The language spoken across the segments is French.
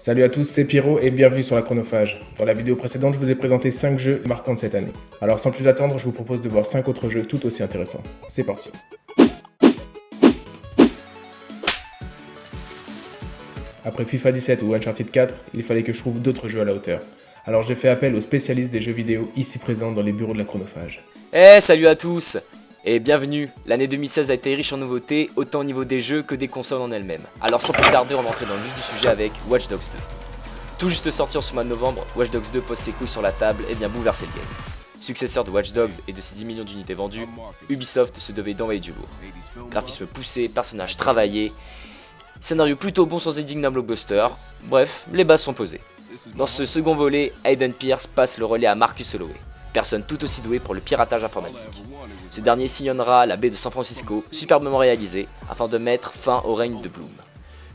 Salut à tous, c'est Pierrot et bienvenue sur la Chronophage. Dans la vidéo précédente, je vous ai présenté 5 jeux marquants de cette année. Alors sans plus attendre, je vous propose de voir 5 autres jeux tout aussi intéressants. C'est parti. Après FIFA 17 ou Uncharted 4, il fallait que je trouve d'autres jeux à la hauteur. Alors j'ai fait appel aux spécialistes des jeux vidéo ici présents dans les bureaux de la Chronophage. Salut à tous et bienvenue. L'année 2016 a été riche en nouveautés, autant au niveau des jeux que des consoles en elles-mêmes. Alors sans plus tarder, on va entrer dans le vif du sujet avec Watch Dogs 2. Tout juste sorti en ce mois de novembre, Watch Dogs 2 pose ses couilles sur la table et vient bouleverser le game. Successeur de Watch Dogs et de ses 10 millions d'unités vendues, Ubisoft se devait d'envoyer du lourd. Graphisme poussé, personnages travaillés, scénario plutôt bon sans énigme d'un blockbuster, bref, les bases sont posées. Dans ce second volet, Aiden Pierce passe le relais à Marcus Holloway, personne tout aussi douée pour le piratage informatique. Ce dernier sillonnera la baie de San Francisco, superbement réalisé, afin de mettre fin au règne de Bloom.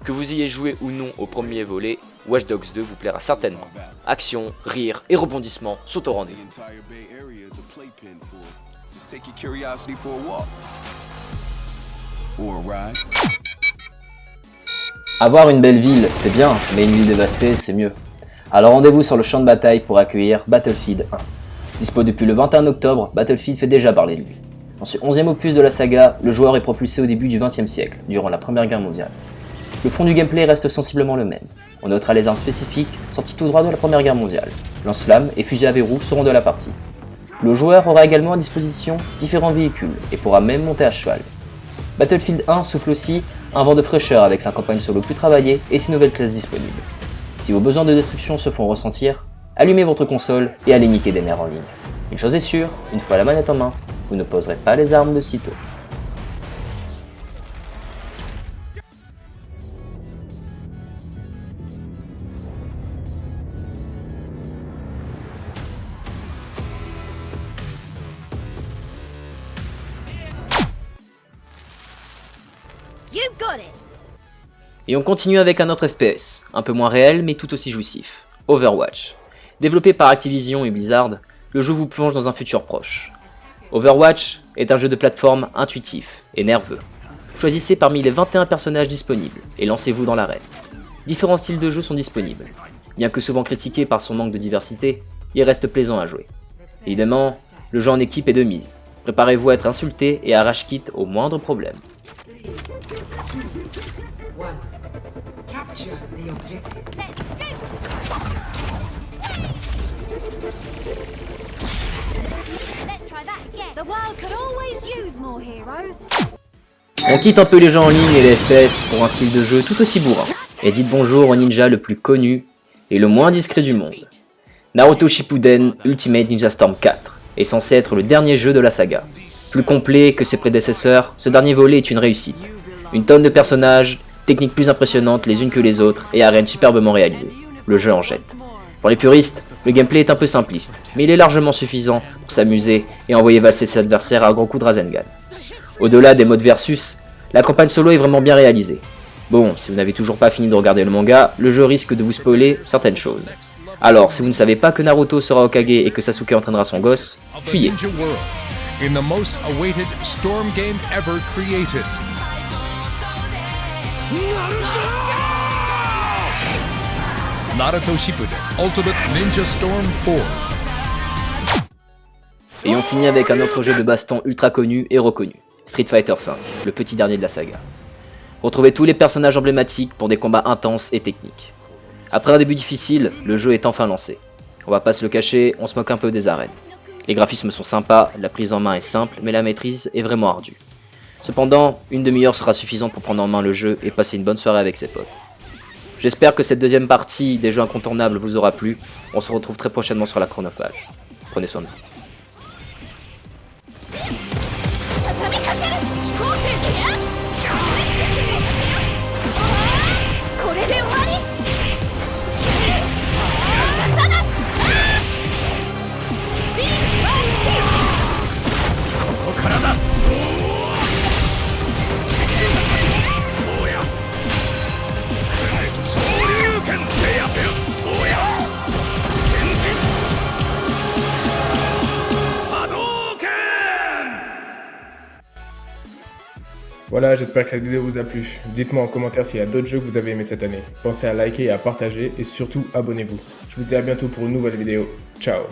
Que vous ayez joué ou non au premier volet, Watch Dogs 2 vous plaira certainement. Action, rire et rebondissements sont au rendez-vous. Avoir une belle ville, c'est bien, mais une ville dévastée, c'est mieux. Alors rendez-vous sur le champ de bataille pour accueillir Battlefield 1. Dispo depuis le 21 octobre, Battlefield fait déjà parler de lui. Dans ce 11e opus de la saga, le joueur est propulsé au début du XXe siècle, durant la Première Guerre mondiale. Le fond du gameplay reste sensiblement le même. On notera les armes spécifiques, sorties tout droit de la Première Guerre mondiale. Lance-flammes et fusils à verrou seront de la partie. Le joueur aura également à disposition différents véhicules, et pourra même monter à cheval. Battlefield 1 souffle aussi un vent de fraîcheur avec sa campagne solo plus travaillée et ses nouvelles classes disponibles. Si vos besoins de destruction se font ressentir, allumez votre console et allez niquer des nerfs en ligne. Une chose est sûre, une fois la manette en main, vous ne poserez pas les armes de sitôt. Et on continue avec un autre FPS, un peu moins réel mais tout aussi jouissif, Overwatch. Développé par Activision et Blizzard, le jeu vous plonge dans un futur proche. Overwatch est un jeu de plateforme intuitif et nerveux. Choisissez parmi les 21 personnages disponibles et lancez-vous dans l'arène. Différents styles de jeu sont disponibles. Bien que souvent critiqué par son manque de diversité, il reste plaisant à jouer. Évidemment, le jeu en équipe est de mise. Préparez-vous à être insulté et à rage quit au moindre problème. On quitte un peu les jeux en ligne et les FPS pour un style de jeu tout aussi bourrin. Et dites bonjour au ninja le plus connu et le moins discret du monde. Naruto Shippuden Ultimate Ninja Storm 4 est censé être le dernier jeu de la saga. Plus complet que ses prédécesseurs, ce dernier volet est une réussite. Une tonne de personnages, techniques plus impressionnantes les unes que les autres et arènes superbement réalisées. Le jeu en jette. Pour les puristes, le gameplay est un peu simpliste, mais il est largement suffisant pour s'amuser et envoyer valser ses adversaires à gros coups de Rasengan. Au-delà des modes versus, la campagne solo est vraiment bien réalisée. Bon, si vous n'avez toujours pas fini de regarder le manga, le jeu risque de vous spoiler certaines choses. Alors, si vous ne savez pas que Naruto sera Hokage et que Sasuke entraînera son gosse, fuyez. Naruto Shippuden Ultimate Ninja Storm 4. Et on finit avec un autre jeu de baston ultra connu et reconnu, Street Fighter V, le petit dernier de la saga. Retrouvez tous les personnages emblématiques pour des combats intenses et techniques. Après un début difficile, le jeu est enfin lancé. On va pas se le cacher, on se moque un peu des arènes. Les graphismes sont sympas, la prise en main est simple, mais la maîtrise est vraiment ardue. Cependant, une demi-heure sera suffisante pour prendre en main le jeu et passer une bonne soirée avec ses potes. J'espère que cette deuxième partie des jeux incontournables vous aura plu. On se retrouve très prochainement sur la Chronophage. Prenez soin de vous. Voilà, j'espère que cette vidéo vous a plu. Dites-moi en commentaire s'il y a d'autres jeux que vous avez aimé cette année. Pensez à liker et à partager et surtout abonnez-vous. Je vous dis à bientôt pour une nouvelle vidéo. Ciao.